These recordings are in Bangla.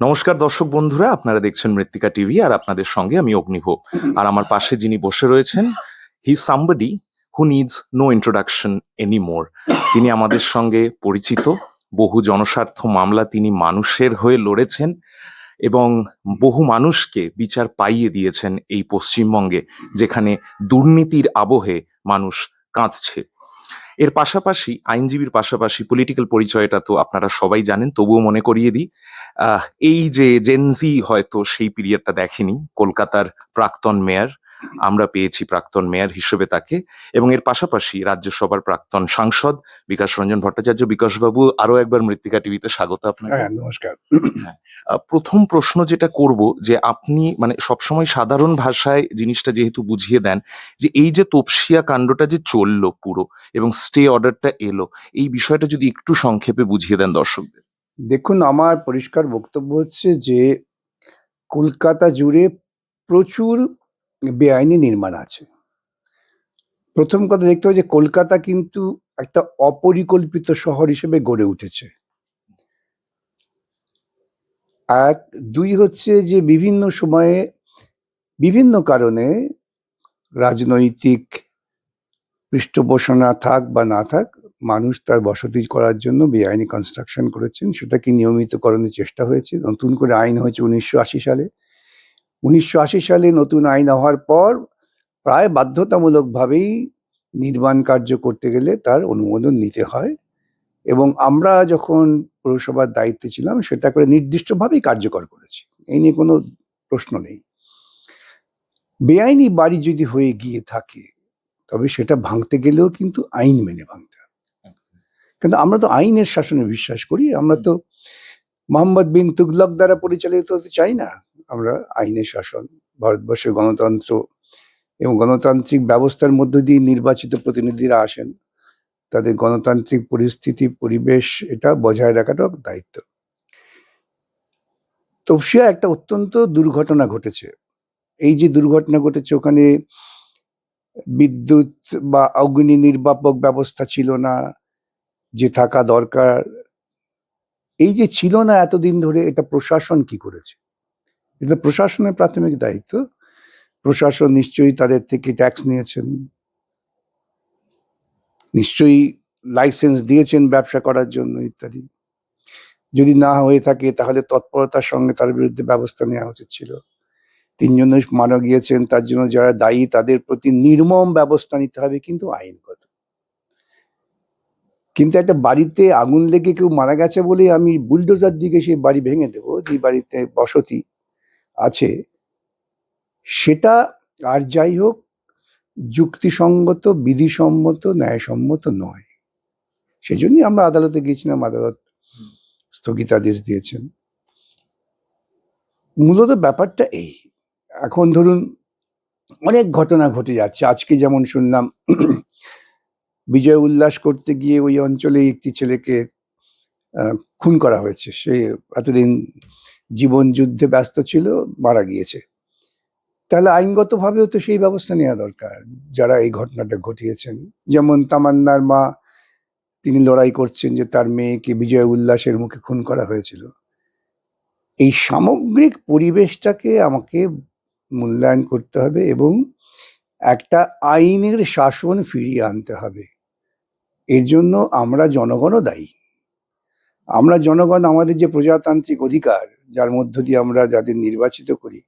নমস্কার দর্শক বন্ধুরা, আপনারা দেখছেন মৃত্তিকা টিভি আর আপনাদের সঙ্গে আমি অগ্নিভ। আর আমার পাশে যিনি বসে রয়েছেন, he somebody who needs no introduction anymore. তিনি আমাদের সঙ্গে পরিচিত। বহু জনস্বার্থ মামলা তিনি মানুষের হয়ে লড়েছেন এবং বহু মানুষকে বিচার পাইয়ে দিয়েছেন এই পশ্চিমবঙ্গে, যেখানে দুর্নীতির আবহে মানুষ কাঁদছে। এর পাশাপাশি আইনজীবীর পাশাপাশি পলিটিক্যাল পরিচয়টা তো আপনারা সবাই জানেন, তবুও মনে করিয়ে দিই। এই যে জেনজি হয়তো সেই পিরিয়ডটা দেখেনি, কলকাতার প্রাক্তন মেয়র, আমরা পেয়েছি প্রাক্তন মেয়র হিসেবে তাকে, এবং এর পাশাপাশি রাজ্যসভার প্রাক্তন সাংসদ বিকাশ রঞ্জন ভট্টাচার্য। বিকাশবাবু, আরো একবার মৃত্তিকা টিভিতে স্বাগত আপনাকে। হ্যাঁ, নমস্কার। হ্যাঁ, প্রথম প্রশ্ন যেটা করব, যে আপনি মানে সবসময় সাধারণ ভাষায় জিনিসটা যেহেতু বুঝিয়ে দেন, যে এই যে তপসিয়া কাণ্ডটা যে চললো পুরো এবং স্টে অর্ডারটা এলো, এই বিষয়টা যদি একটু সংক্ষেপে বুঝিয়ে দেন দর্শকদের। দেখুন, আমার পরিষ্কার বক্তব্য হচ্ছে যে কলকাতা জুড়ে প্রচুর বেআইনি নির্মাণ আছে। প্রথম কথা দেখতে হবে যে কলকাতা কিন্তু একটা অপরিকল্পিত শহর হিসেবে গড়ে উঠেছে। এক, দুই হচ্ছে যে বিভিন্ন সময়ে বিভিন্ন কারণে রাজনৈতিক পৃষ্ঠপোষণা থাক বা না থাক, মানুষ তার বসতি করার জন্য বেআইনি কনস্ট্রাকশন করেছেন। সেটাকে নিয়মিতকরণের চেষ্টা হয়েছে। নতুন করে আইন হয়েছে 1980 সালে। 1980 সালে নতুন আইন হওয়ার পর প্রায় বাধ্যতামূলকভাবেই নির্মাণ কার্য করতে গেলে তার অনুমোদন নিতে হয়, এবং আমরা যখন পৌরসভার দায়িত্বে ছিলাম সেটা করে নির্দিষ্টভাবেই কার্যকর করেছি। এই নিয়ে কোনো প্রশ্ন নেই। বেআইনি বাড়ি যদি হয়ে গিয়ে থাকে তবে সেটা ভাঙতে গেলেও কিন্তু আইন মেনে ভাঙতে হবে। কিন্তু আমরা তো আইনের শাসনে বিশ্বাস করি। আমরা তো মোহাম্মদ বিন তুগলক দ্বারা পরিচালিত হতে চাই না। আমরা আইনের শাসন, ভারতবর্ষের গণতন্ত্র এবং গণতান্ত্রিক ব্যবস্থার মধ্য দিয়ে নির্বাচিত প্রতিনিধিরা আসেন, তাদের গণতান্ত্রিক পরিস্থিতি পরিবেশ এটা বজায় রাখাটা দায়িত্ব। তপসিয়া একটা অত্যন্ত দুর্ঘটনা ঘটেছে। এই যে দুর্ঘটনা ঘটেছে, ওখানে বিদ্যুৎ বা অগ্নি নির্বাপক ব্যবস্থা ছিল না, যে থাকা দরকার। এই যে ছিল না এতদিন ধরে, এটা প্রশাসন কি করেছে? এটা প্রশাসনের প্রাথমিক দায়িত্ব। প্রশাসন নিশ্চয়ই তাদের থেকে ট্যাক্স নিয়েছেন, নিশ্চয়ই লাইসেন্স দিয়েছেন ব্যবসা করার জন্য ইত্যাদি। যদি না হয়ে থাকে তাহলে তৎপরতার সঙ্গে তার বিরুদ্ধে ব্যবস্থা নেওয়া উচিত ছিল। 3 জন মারা গিয়েছেন, তার জন্য যারা দায়ী তাদের প্রতি নির্মম ব্যবস্থা নিতে হবে, কিন্তু আইনগত। কিন্তু একটা বাড়িতে আগুন লেগে কেউ মারা গেছে বলে আমি বুলডোজার দিকে সেই বাড়ি ভেঙে দেবো, যে বাড়িতে বসতি আছে, সেটা আর যাই হোক যুক্তিসঙ্গত, বিধিসম্মত, ন্যায়সম্মত নয়। সেজন্যই আমরা আদালতে গিয়েছিলাম, আদালত স্থগিতাদেশ দিয়েছেন। মূলত ব্যাপারটা এই। এখন ধরুন অনেক ঘটনা ঘটে যাচ্ছে। আজকে যেমন শুনলাম বিজয় উল্লাস করতে গিয়ে ওই অঞ্চলে একটি ছেলেকে খুন করা হয়েছে। সে এতদিন জীবন যুদ্ধে ব্যস্ত ছিল, মারা গিয়েছে। তাহলে আইনগতভাবেও তো সেই ব্যবস্থা নেওয়া দরকার যারা এই ঘটনাটা ঘটিয়েছেন। যেমন তামান্নার মা, তিনি লড়াই করছেন যে তার মেয়েকে বিজয় উল্লাসের মুখে খুন করা হয়েছিল। এই সামগ্রিক পরিবেশটাকে আমাকে মূল্যায়ন করতে হবে এবং একটা আইনের শাসন ফিরিয়ে আনতে হবে। এর জন্য আমরা জনগণও দায়ী। আমরা জনগণ আমাদের যে প্রজাতান্ত্রিক অধিকার, যার মধ্য দিয়ে আমরা যাদের নির্বাচিত করি,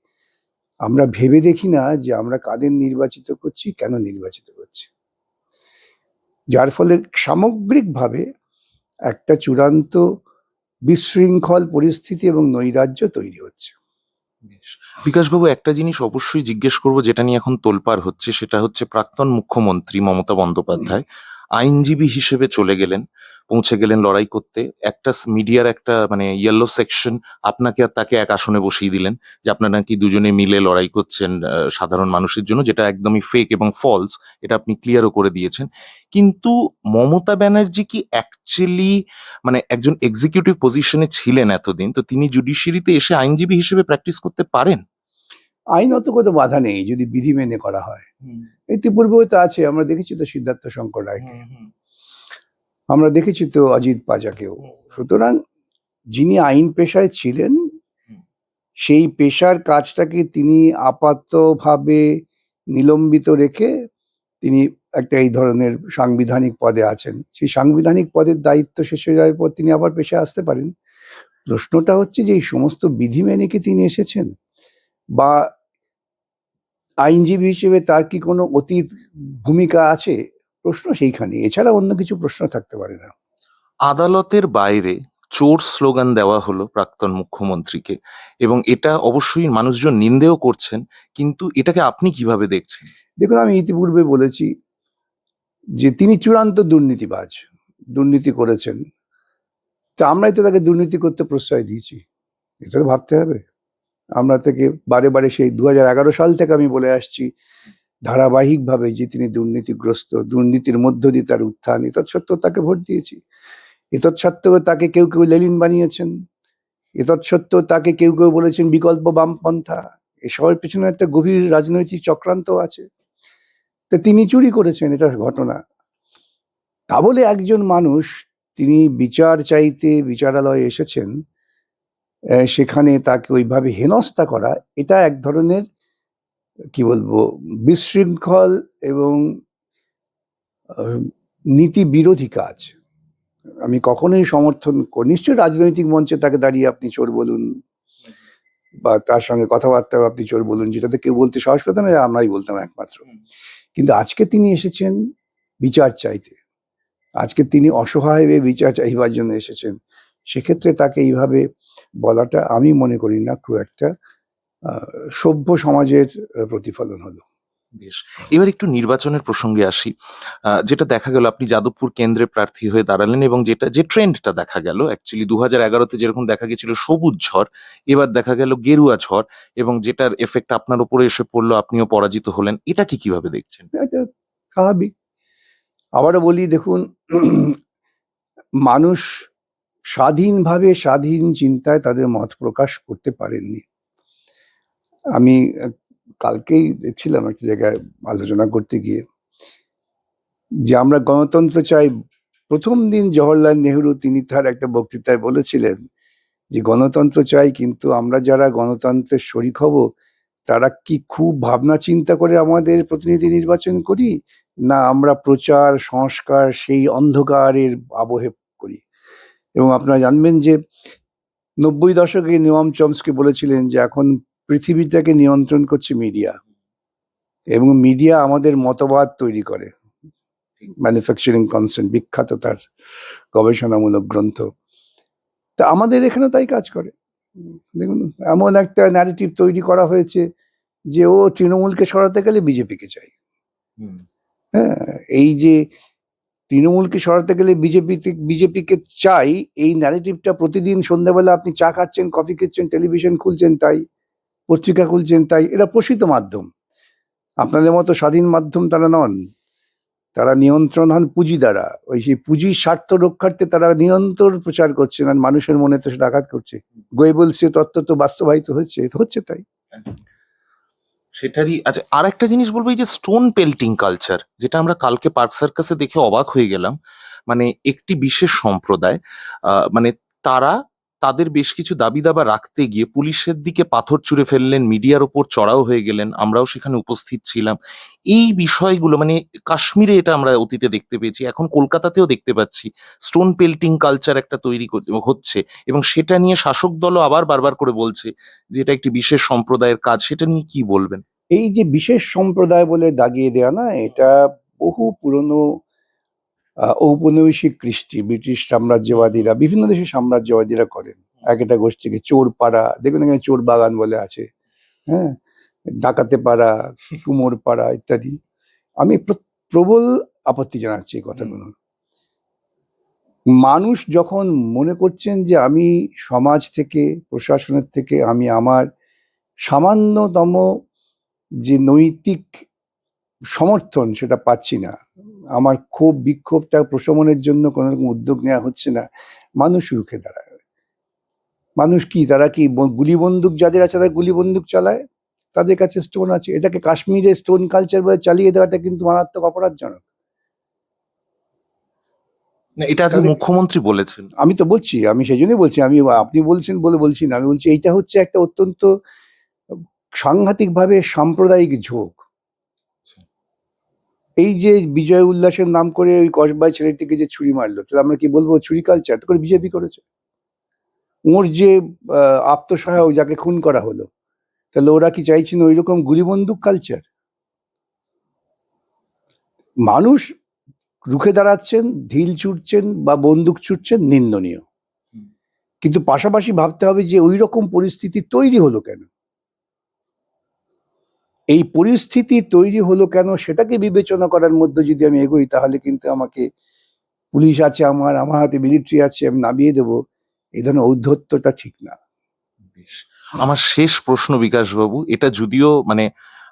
আমরা ভেবে দেখি না যে আমরা কাদের নির্বাচিত করছি, কেন নির্বাচিত করছি। যার ফলে সামগ্রিকভাবে একটা চূড়ান্ত বিশৃঙ্খল পরিস্থিতি এবং নৈরাজ্য তৈরি হচ্ছে। বিকাশবাবু, একটা জিনিস অবশ্যই জিজ্ঞেস করব, যেটা নিয়ে এখন তোলপাড় হচ্ছে, সেটা হচ্ছে প্রাক্তন মুখ্যমন্ত্রী মমতা বন্দ্যোপাধ্যায় আইনজীবী হিসেবে চলে গেলেন, পৌঁছে গেলেন লড়াই করতে। একটা মিডিয়ার একটা মানে ইয়েলো সেকশন আপনাকে আর তাকে এক আসনে বসিয়ে দিলেন, যে আপনারা নাকি দুজনে মিলে লড়াই করছেন সাধারণ মানুষের জন্য, যেটা একদমই ফেক এবং ফলস, এটা আপনি ক্লিয়ারও করে দিয়েছেন। কিন্তু মমতা ব্যানার্জি কি অ্যাকচুয়ালি মানে একজন এক্সিকিউটিভ পজিশনে ছিলেন এতদিন, তো তিনি জুডিশিয়ারিতে এসে আইনজীবী হিসেবে প্র্যাকটিস করতে পারেন? আইনত কোনো বাধা নেই যদি বিধি মেনে করা হয়। ইতিপূর্বেও তো আছে, আমরা দেখেছি তো সিদ্ধার্থ শঙ্কর রায়কে, আমরা দেখেছি তো অজিত পাজাকেও। সুতরাং যিনি আইন পেশায় ছিলেন সেই পেশার কাজটাকে তিনি আপাতভাবে নিলম্বিত রেখে তিনি একটা এই ধরনের সাংবিধানিক পদে আছেন। সেই সাংবিধানিক পদের দায়িত্ব শেষ হয়ে যাওয়ার পর তিনি আবার পেশায় আসতে পারেন। প্রশ্নটা হচ্ছে যে এই সমস্ত বিধি মেনে কি তিনি এসেছেন, বা আইনজীবী হিসেবে তার কি কোনো অতীত ভূমিকা আছে? প্রশ্ন সেইখানে, এছাড়া অন্য কিছু প্রশ্ন থাকতে পারে না। আদালতের বাইরে চোর স্লোগান দেওয়া হলো প্রাক্তন মুখ্যমন্ত্রীকে, এবং এটা অবশ্যই মানুষজন নিন্দেও করছেন, কিন্তু এটাকে আপনি কিভাবে দেখছেন? দেখুন, আমি ইতিপূর্বে বলেছি যে তিনি চূড়ান্ত দুর্নীতিবাজ, দুর্নীতি করেছেন। তা আমরাই তো তাকে দুর্নীতি করতে প্রশ্রয় দিয়েছি, এটা তো ভাবতে হবে। আমরা থেকে বারে বারে সেই 2011 সাল থেকে আমি বলে আসছি ধারাবাহিকভাবে যে তিনি দুর্নীতিগ্রস্ত, দুর্নীতির মধ্য দিয়ে তার উত্থান। এতৎসত্ত্বেও তাকে ভোট দিয়েছি। এতৎসত্ত্বেও তাকে কেউ কেউ লেনিন বানিয়েছেন। এতৎসত্ত্বেও তাকে কেউ কেউ বলেছেন বিকল্প বামপন্থা। এসবের পেছনে একটা গভীর রাজনৈতিক চক্রান্ত আছে। তো তিনি চুরি করেছেন, এটা ঘটনা। তা বলে একজন মানুষ, তিনি বিচার চাইতে বিচারালয়ে এসেছেন, সেখানে তাকে ওইভাবে হেনস্থা করা, এটা এক ধরনের কি বলবো বিশৃঙ্খল এবং নীতি বিরোধী কাজ। আমি কখনোই সমর্থন করি। নিশ্চয়ই রাজনৈতিক মঞ্চে তাকে দাঁড়িয়ে আপনি চোর বলুন, বা তার সঙ্গে কথাবার্তা আপনি চোর বলুন, যেটাতে কেউ বলতে সাহস পেত না, আমরাই বলতাম একমাত্র। কিন্তু আজকে তিনি এসেছেন বিচার চাইতে, আজকে তিনি অসহায় হয়ে বিচার চাইবার জন্য এসেছেন। সেক্ষেত্রে তাকে এইভাবে বলাটা আমি মনে করি না খুব একটা সভ্য সমাজের প্রতিফলন হলো। বেশ, এবার একটু নির্বাচনের প্রসঙ্গে আসি। যেটা দেখা গেল, আপনি যাদবপুর কেন্দ্রে প্রার্থী হয়ে দাঁড়ালেন, এবং যে ট্রেন্ডটা দেখা গেল অ্যাকচুয়ালি 2011-তে যেরকম দেখা গেছিল সবুজ ঝড়, এবার দেখা গেল গেরুয়া ঝড়, এবং যেটার এফেক্ট আপনার উপরে এসে পড়লো, আপনিও পরাজিত হলেন। এটা কি কিভাবে দেখছেন? এটা স্বাভাবিক। আবারও বলি, দেখুন, মানুষ স্বাধীনভাবে স্বাধীন চিন্তায় তাদের মত প্রকাশ করতে পারেননি। আমি কালকেই দেখছিলাম একটা জায়গায় আলোচনা করতে গিয়ে যে আমরা গণতন্ত্র চাই। প্রথম দিন জওহরলাল নেহরু তিনি তার একটা বক্তৃতায় বলেছিলেন যে গণতন্ত্র চাই, কিন্তু আমরা যারা গণতন্ত্রের শরিক হব তারা কি খুব ভাবনা চিন্তা করে আমাদের প্রতিনিধি নির্বাচন করি, না আমরা প্রচার সংস্কার সেই অন্ধকারের আবহে করি। এবং আপনারা জানবেন যে 90 দশকে নোয়াম চমস্কি বলেছিলেন যে এখন পৃথিবীটাকে নিয়ন্ত্রণ করছে মিডিয়া, এবং মিডিয়া আমাদের মতবাদ তৈরি করে। ম্যানুফ্যাকচারিং কনসেন্ট, বিখ্যাত তার গবেষণামূলক গ্রন্থ। তা আমাদের এখানে তাই কাজ করে। দেখুন, এমন একটা ন্যারেটিভ তৈরি করা হয়েছে যে ও তৃণমূলকে সরাতে গেলে বিজেপিকে চাই। হ্যাঁ, এই যে তৃণমূলকে সরাতে গেলে বিজেপিকে চাই, এই ন্যারেটিভটা প্রতিদিন সন্ধ্যাবেলা আপনি চা খাচ্ছেন, কফি খাচ্ছেন, টেলিভিশন খুলছেন তাই, পত্রিকা খুলছেন তাই। এরা প্রসিত মাধ্যম, আপনাদের মতো স্বাধীন মাধ্যম তারা নন। তারা নিয়ন্ত্রণ হন পুঁজি দ্বারা। ওই সেই পুঁজির স্বার্থ রক্ষার্থে তারা নিরন্তর প্রচার করছেন, আর মানুষের মনে তো সেটা আঘাত করছে। গোয়েবলসে তত্ত্ব তো বাস্তবায়িত হচ্ছে তাই। সেটারই। আচ্ছা, আর একটা জিনিস বলবো, এই যে স্টোন পেল্টিং কালচার, যেটা আমরা কালকে পার্ক সার্কাসে দেখে অবাক হয়ে গেলাম। মানে একটি বিশেষ সম্প্রদায়, মানে তারা তাদের বেশ কিছু দাবি দাবা রাখতে গিয়ে পুলিশের দিকে পাথর ছুঁড়ে ফেললেন, মিডিয়ার ওপর চড়াও হয়ে গেলেন, আমরাও সেখানে উপস্থিত ছিলাম। এই বিষয়গুলো মানে কাশ্মীরে এটা আমরা অতীতে দেখতে পেয়েছি, এখন কলকাতাতেও দেখতে পাচ্ছি। স্টোন পেল্টিং কালচার একটা তৈরি হচ্ছে, এবং সেটা নিয়ে শাসক দলও আবার বারবার করে বলছে যে এটা একটি বিশেষ সম্প্রদায়ের কাজ। সেটা নিয়ে কি বলবেন? এই যে বিশেষ সম্প্রদায় বলে দাগিয়ে দেওয়া না, এটা বহু পুরনো ঔপনিবেশিক কৃষ্টি ব্রিটিশ সাম্রাজ্যবাদীরা, বিভিন্ন দেশের সাম্রাজ্যবাদীরা করেন। এক একটা গোষ্ঠীকে চোর পাড়া, দেখবেন এখানে চোর বাগান বলে আছে, হ্যাঁ, ডাকাতে পাড়া, কুমোর পাড়া ইত্যাদি। আমি প্রবল আপত্তি জানাচ্ছি এই কথাগুলো। মানুষ যখন মনে করছেন যে আমি সমাজ থেকে, প্রশাসনের থেকে আমি আমার সামান্যতম যে নৈতিক সমর্থন সেটা পাচ্ছি না, আমার ক্ষোভ বিক্ষোভটা প্রশমনের জন্য কোনো রকম উদ্যোগ নেওয়া হচ্ছে না, মানুষ রুখে দাঁড়ায়। মানুষ কি, তারা কি গুলি বন্দুক, যাদের আছে তারা গুলি বন্দুক চালায়, তাদের কাছে স্টোন আছে। এটাকে কাশ্মীরে স্টোন কালচার বলে চালিয়ে দেওয়াটা কিন্তু মারাত্মক অপরাধজনক। না, এটা আজকে তাহলে মুখ্যমন্ত্রী বলেছেন। আমি তো বলছি, আমি সেই জন্যই বলছি, আমি আপনি বলছেন বলে বলছি না, আমি বলছি এইটা হচ্ছে একটা অত্যন্ত সাংঘাতিকভাবে সাম্প্রদায়িক ঝোঁক। এই যে বিজয় উল্লাসের নাম করে ওই কসবাই ছেলেটিকে যে ছুরি মারলো, তাহলে আমরা কি বলবো ছুরি কালচার? তো করে বিজেপি করেছে। ওর যে আত্মসহায়ক যাকে খুন করা হলো, তাহলে ওরা কি চাইছেন ওই রকম গুলি বন্দুক কালচার? মানুষ রুখে দাঁড়াচ্ছেন, ঢিল ছুটছেন বা বন্দুক ছুটছেন, নিন্দনীয়। কিন্তু পাশাপাশি ভাবতে হবে যে ওই রকম পরিস্থিতি তৈরি হলো কেন, এই পরিস্থিতি তৈরি হলো কেন সেটাকে বিবেচনা করার মধ্যে যদি আমি এগোই, তাহলে কিন্তু আমাকে পুলিশ আছে, আমার হাতে মিলিটারি আছে, আমি নামিয়ে দেবো, এই ধরনের ঔদ্ধত্যটা ঠিক না। বেশ। আমার শেষ প্রশ্ন বিকাশবাবু, এটা যদিও মানে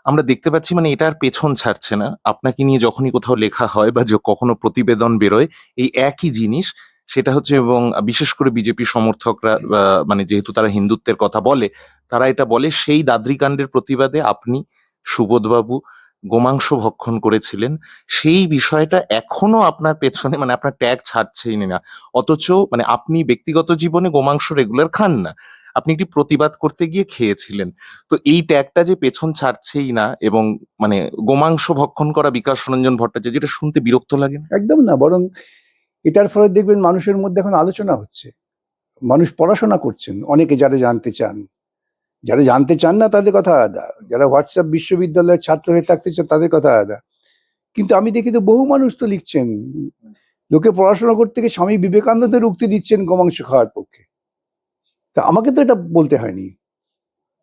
আমরা দেখতে পাচ্ছি মানে এটা আর পেছন ছাড়ছে না, আপনাকে নিয়ে যখনই কোথাও লেখা হয় বা যে কখনো প্রতিবেদন বেরোয় এই একই জিনিস, সেটা হচ্ছে এবং বিশেষ করে বিজেপি সমর্থকরা মানে যেহেতু তারা হিন্দুত্বের কথা বলে, তারা এটা বলে সেই দাদ্রি কাণ্ডের প্রতিবাদে আপনি, সুবোধবাবু, গোমাংস ভক্ষণ করেছিলেন, সেই বিষয়টা এখনো আপনার পেছনে মানে আপনার ট্যাগ ছাড়ছেই না। অথচ মানে আপনি ব্যক্তিগত জীবনে গোমাংস রেগুলার খান না, আপনি একটি প্রতিবাদ করতে গিয়ে খেয়েছিলেন। তো এই ট্যাগটা যে পেছন ছাড়ছেই না, এবং মানে গোমাংস ভক্ষণ করা বিকাশ রঞ্জন ভট্টাচার্য, যেটা শুনতে বিরক্ত লাগে না? একদম না, বরং এটার ফলে দেখবেন মানুষের মধ্যে এখন আলোচনা হচ্ছে, মানুষ পড়াশোনা করছেন, অনেকে যারা জানতে চান, যারা জানতে চান না তাদের কথা আলাদা, যারা হোয়াটসঅ্যাপ বিশ্ববিদ্যালয়ের ছাত্র হয়ে থাকতে চান তাদের কথা আলাদা। কিন্তু আমি দেখি তো বহু মানুষ তো লিখছেন, লোকে পড়াশোনা করতে গিয়ে স্বামী বিবেকানন্দের উক্তি দিচ্ছেন গোমাংস খাওয়ার পক্ষে। তা আমাকে তো এটা বলতে হয়নি,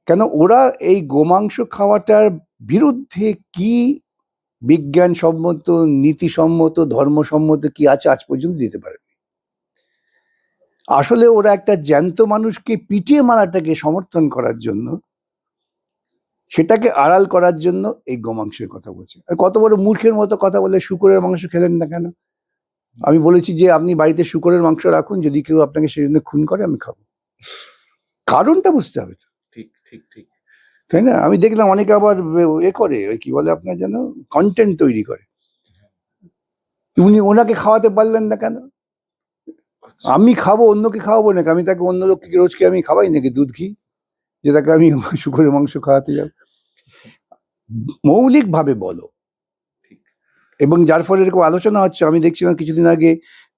কেন ওরা এই গোমাংস খাওয়াটার বিরুদ্ধে কি বিজ্ঞানসম্মত, নীতিসম্মত, ধর্মসম্মত কি আছে আজ পর্যন্ত দিতে পারেনি। আসলে ওরা একটা জ্যান্ত মানুষকে পিটিয়ে মারাটাকে সমর্থন করার জন্য, সেটাকে আড়াল করার জন্য এই গোমাংসের কথা বলছে। আর কত বড় মূর্খের মতো কথা বলে, শুকরের মাংস খেলেন না কেন? আমি বলেছি যে আপনি বাড়িতে শুকরের মাংস রাখুন, যদি কেউ আপনাকে সেই জন্য খুন করে আমি খাবো। কারণটা বুঝতে হবে তো, ঠিক, ঠিক, ঠিক। তাই না? আমি দেখলাম অনেকে আবার এ করে, ওই কি বলে আপনার যেন, কন্টেন্ট তৈরি করে। উনি ওনাকে খাওয়াতে পারলেন না কেন? আচ্ছা। আমি খাবো, অন্যকে খাওয়াবো নাকি? আমি তাকে অন্য লোককে রোজকে আমি খাওয়াই নাকি দুধ ঘি, যে তাকে আমি শুকরের মাংস খাওয়াতে যাব? মৌলিকভাবে বলো। ঠিক। এবং যার ফলে এরকম আলোচনা হচ্ছে, আমি দেখছিলাম কিছুদিন আগে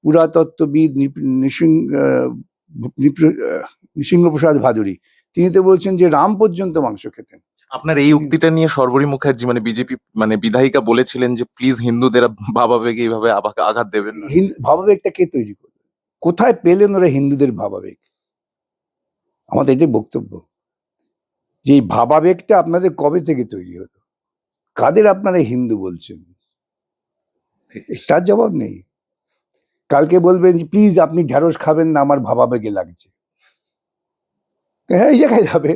পুরাতত্ত্ববিদ নৃসিংহপ্রসাদ ভাদুরী, তিনি তো বলছেন যে রাম পর্যন্ত মাংস খেতেন। আপনার এই উক্তিটা নিয়ে শর্বরী মুখার্জি মানে বিজেপি মানে বিধায়িকা বলেছিলেন যে প্লিজ হিন্দুদের ভাবাবেগে এইভাবে আঘাত দেবেন না। ভাবাবেগটা কে তৈরি করলো? কোথায় পেলেন ওরা হিন্দুদের ভাবাবেগ? আমাদের এটাই বক্তব্য, যে এই ভাবাবেগটা আপনাদের কবে থেকে তৈরি হলো? কাদের আপনারা হিন্দু বলছেন? তার জবাব নেই। কালকে বলবেন প্লিজ আপনি ঢ্যাঁড়স খাবেন না, আমার ভাবাবেগে লাগছে। হ্যাঁ, এই জায়গায় যাবে।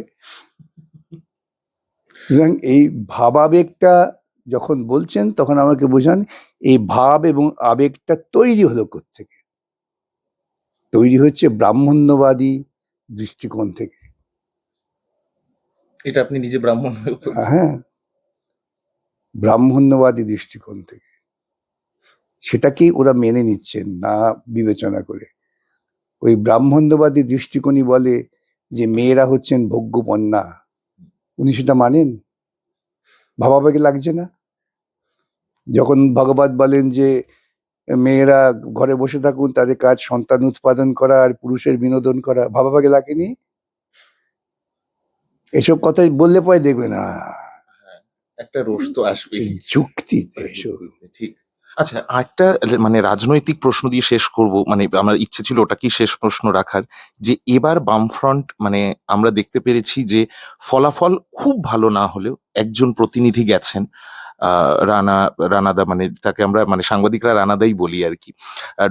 সুতরাং এই ভাবাবেগটা যখন বলছেন, তখন আমাকে বোঝান এই ভাব এবং আবেগটা তৈরি হলো কোত্থেকে? তৈরি হচ্ছে ব্রাহ্মণ্যবাদী দৃষ্টিকোণ থেকে। এটা আপনি নিজে ব্রাহ্মণ হয়ে বলছেন? হ্যাঁ, ব্রাহ্মণ্যবাদী দৃষ্টিকোণ থেকে। সেটাকেই ওরা মেনে নিচ্ছেন না বিবেচনা করে। ওই ব্রাহ্মণ্যবাদী দৃষ্টিকোণই বলে যে মেয়েরা হচ্ছেন ভোগ্যপণ্যা। উনি সেটা মানেন? ভাবাবেগে লাগছে না? যখন ভগবত বলেন যে মেয়েরা ঘরে বসে থাকুন, তাদের কাজ সন্তান উৎপাদন করা আর পুরুষের বিনোদন করা, ভাবাবেগে লাগেনি? এসব কথাই বললে পরে দেখবে না একটা রোষ তো আসবেই। যুক্তিতে এসব। ঠিক। আচ্ছা, আরেকটা মানে রাজনৈতিক প্রশ্ন দিয়ে শেষ করব, মানে আমার ইচ্ছে ছিল ওটাকেই শেষ প্রশ্ন রাখার, যে এবার বামফ্রন্ট মানে আমরা দেখতে পেরেছি যে ফলাফল খুব ভালো না হলেও একজন প্রতিনিধি গেছেন, রানাদা, মানে তাকে আমরা মানে সাংবাদিকরা রানাদাই বলি আর কি,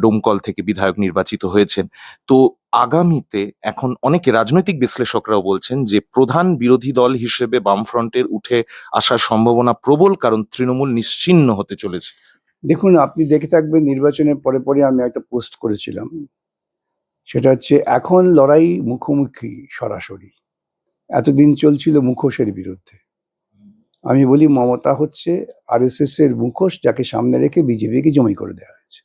ডোমকল থেকে বিধায়ক নির্বাচিত হয়েছেন। তো আগামীতে এখন অনেকে রাজনৈতিক বিশ্লেষকরাও বলছেন যে প্রধান বিরোধী দল হিসেবে বামফ্রন্টের উঠে আসার সম্ভাবনা প্রবল, কারণ তৃণমূল নিশ্চিহ্ন হতে চলেছে। দেখুন, আপনি দেখে থাকবেন নির্বাচনের পরে পরে আমি একটা পোস্ট করেছিলাম, সেটা হচ্ছে এখন লড়াই মুখোমুখি সরাসরি, এতদিন চলছিল মুখোশের বিরুদ্ধে। আমি বলি মমতা হচ্ছে RSS এর মুখোশ, যাকে সামনে রেখে বিজেপিকে জমি করে দেওয়া হয়েছে।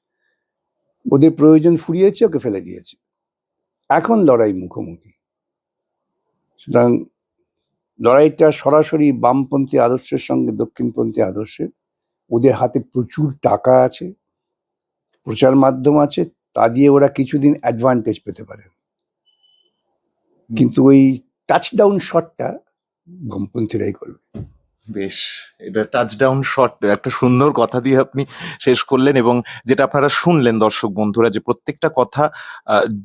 ওদের প্রয়োজন ফুরিয়েছে, ওকে ফেলে দিয়েছে, এখন লড়াই মুখোমুখি। সুতরাং লড়াইটা সরাসরি বামপন্থী আদর্শের সঙ্গে দক্ষিণপন্থী আদর্শের। ওদের হাতে প্রচুর টাকা আছে, প্রচার মাধ্যম আছে, তা দিয়ে ওরা কিছুদিন অ্যাডভান্টেজ পেতে পারে, কিন্তু ওই টাচডাউন শটটা বামপন্থীরাই করবে। বেশ, এটা টাচডাউন শট একটা সুন্দর কথা দিয়ে আপনি শেষ করলেন, এবং যেটা আপনারা শুনলেন দর্শক বন্ধুরা, যে প্রত্যেকটা কথা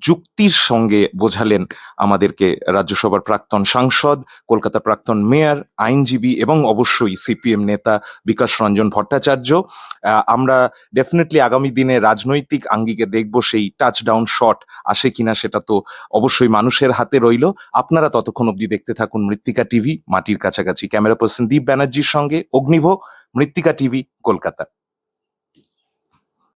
যুক্তির সঙ্গে বোঝালেন আমাদেরকে রাজ্যসভার প্রাক্তন সাংসদ, কলকাতার প্রাক্তন মেয়র, আইনজীবী এবং অবশ্যই সিপিএম নেতা বিকাশ রঞ্জন ভট্টাচার্য। আমরা ডেফিনেটলি আগামী দিনে রাজনৈতিক আঙ্গিকে দেখব সেই টাচডাউন শট আসে কিনা, সেটা তো অবশ্যই মানুষের হাতে রইল। আপনারা ততক্ষণ অবধি দেখতে থাকুন মৃত্তিকা টিভি, মাটির কাছাকাছি। ক্যামেরা পার্সন দীপ ব্যানার্জির সঙ্গে অগ্নিভ, মৃত্তিকা টিভি, কলকাতা।